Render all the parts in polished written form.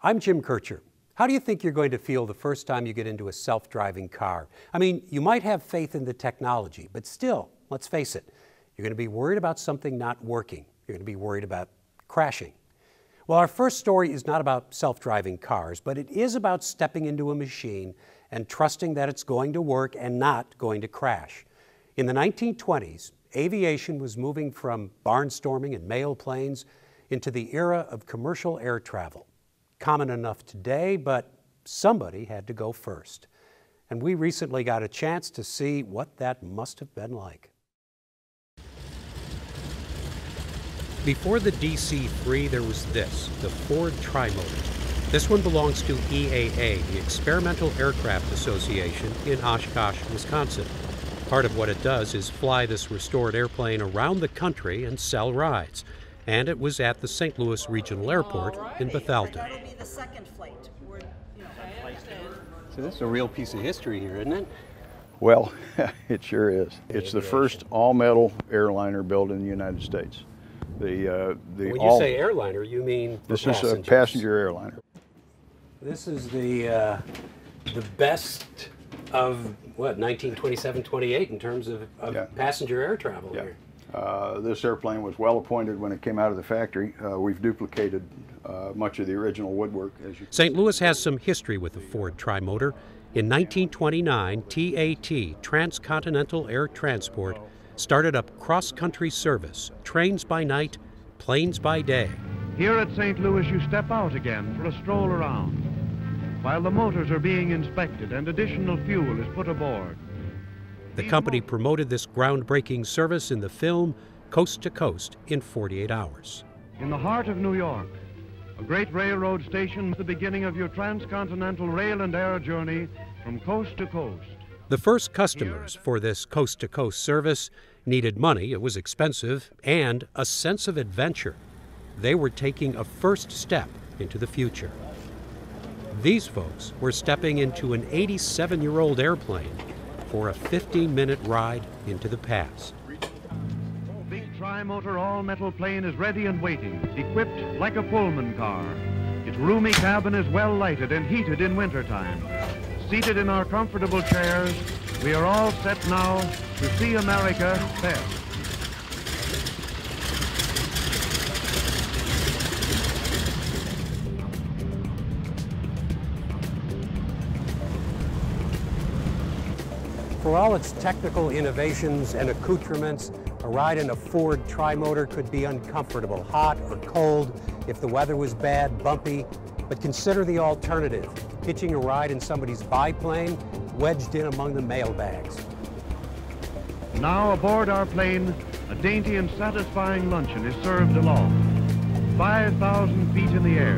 I'm Jim Kircher. How do you think you're going to feel the first time you get into a self-driving car? I mean, you might have faith in the technology, but still, let's face it, you're going to be worried about something not working. You're going to be worried about crashing. Well, our first story is not about self-driving cars, but it is about stepping into a machine and trusting that it's going to work and not going to crash. In the 1920s, aviation was moving from barnstorming and mail planes into the era of commercial air travel. Common enough today, but somebody had to go first. And we recently got a chance to see what that must have been like. Before the DC-3, there was this, the Ford Trimotor. This one belongs to EAA, the Experimental Aircraft Association in Oshkosh, Wisconsin. Part of what it does is fly this restored airplane around the country and sell rides. And it was at the St. Louis Regional Airport in Bethalto. That'll be the second flight. So this is a real piece of history here, isn't it? Well, it sure is. It's the first all-metal airliner built in the United States. When you say airliner, you mean for this is a passenger airliner. This is the best of, what, 1927-28 in terms of passenger air travel here. This airplane was well appointed when it came out of the factory. We've duplicated much of the original woodwork. St. Louis has some history with the Ford Trimotor. In 1929, TAT, Transcontinental Air Transport, started up cross-country service, trains by night, planes by day. Here at St. Louis, you step out again for a stroll around, while the motors are being inspected and additional fuel is put aboard. The company promoted this groundbreaking service in the film Coast to Coast in 48 hours. In the heart of New York, a great railroad station, the beginning of your transcontinental rail and air journey from coast to coast. The first customers for this Coast to Coast service needed money, it was expensive, and a sense of adventure. They were taking a first step into the future. These folks were stepping into an 87-year-old airplane for a 15-minute ride into the past. Big Trimotor all-metal plane is ready and waiting, equipped like a Pullman car. Its roomy cabin is well lighted and heated in wintertime. Seated in our comfortable chairs, we are all set now to see America best. For all its technical innovations and accoutrements, a ride in a Ford Trimotor could be uncomfortable, hot or cold, if the weather was bad, bumpy. But consider the alternative, hitching a ride in somebody's biplane, wedged in among the mailbags. Now aboard our plane, a dainty and satisfying luncheon is served aloft. 5,000 feet in the air,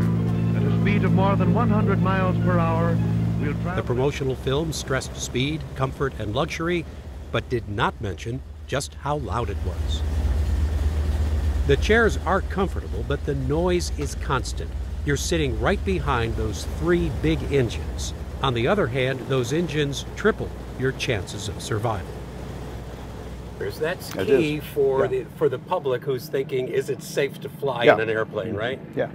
at a speed of more than 100 miles per hour, we'll travel. The promotional film stressed speed, comfort, and luxury, but did not mention just how loud it was. The chairs are comfortable, but the noise is constant. You're sitting right behind those three big engines. On the other hand, those engines triple your chances of survival. That's key for the public who's thinking, is it safe to fly in an airplane, right? Yeah.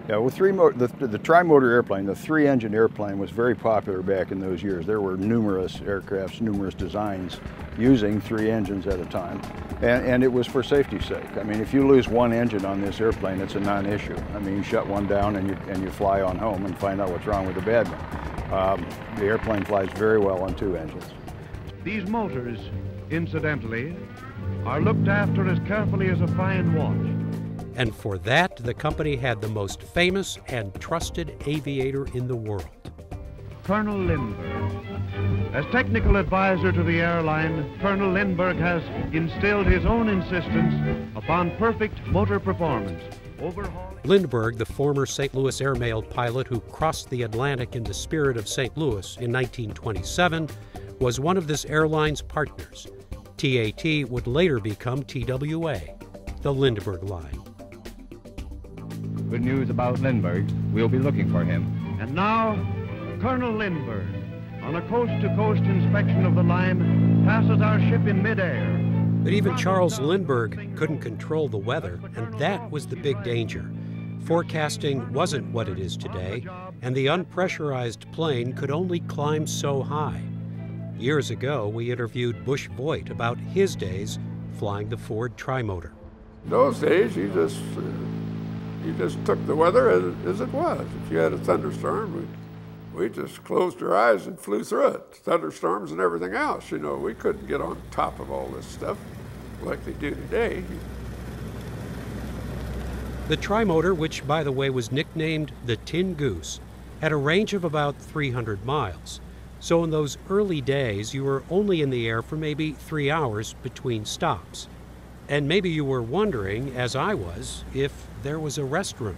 Yeah, with the Trimotor airplane, the three-engine airplane was very popular back in those years. There were numerous aircrafts, numerous designs using three engines at a time. And it was for safety's sake. I mean, if you lose one engine on this airplane, it's a non-issue. I mean, you shut one down and you fly on home and find out what's wrong with the bad one. The airplane flies very well on two engines. These motors, incidentally, are looked after as carefully as a fine watch. And for that, the company had the most famous and trusted aviator in the world. Colonel Lindbergh. As technical advisor to the airline, Colonel Lindbergh has instilled his own insistence upon perfect motor performance. Lindbergh, the former St. Louis airmail pilot who crossed the Atlantic in the spirit of St. Louis in 1927, was one of this airline's partners. TAT would later become TWA, the Lindbergh Line. Good news about Lindbergh. We'll be looking for him. And now, Colonel Lindbergh, on a coast-to-coast inspection of the line, passes our ship in midair. But even Charles Lindbergh couldn't control the weather, and that was the big danger. Forecasting wasn't what it is today, and the unpressurized plane could only climb so high. Years ago, we interviewed Bush Voigt about his days flying the Ford Trimotor. Those days, you just took the weather as it was. If you had a thunderstorm, we just closed our eyes and flew through it. Thunderstorms and everything else, you know, we couldn't get on top of all this stuff like they do today. The Trimotor, which by the way was nicknamed the Tin Goose, had a range of about 300 miles. So in those early days, you were only in the air for maybe 3 hours between stops. And maybe you were wondering, as I was, if there was a restroom.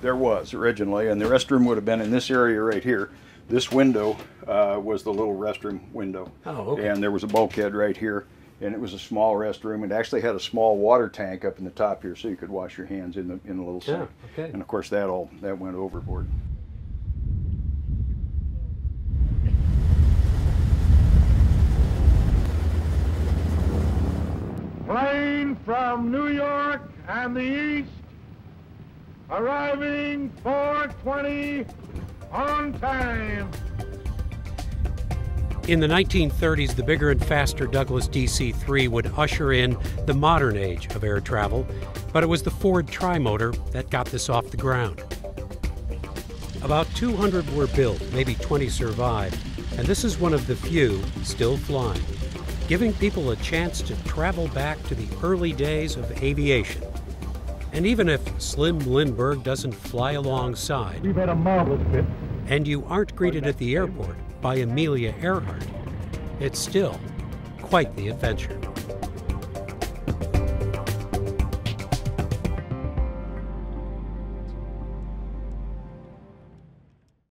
There was originally, and the restroom would have been in this area right here. This window was the little restroom window. Oh, okay. And there was a bulkhead right here, and it was a small restroom. It actually had a small water tank up in the top here, so you could wash your hands in the little sink. Yeah, okay. And of course, that went overboard. Plane from New York and the east, arriving 4:20 on time. In the 1930s, the bigger and faster Douglas DC-3 would usher in the modern age of air travel, but it was the Ford Trimotor that got this off the ground. About 200 were built, maybe 20 survived, and this is one of the few still flying, giving people a chance to travel back to the early days of aviation. And even if Slim Lindbergh doesn't fly alongside, We've had a marvelous trip. and you aren't greeted at the airport by Amelia Earhart, it's still quite the adventure.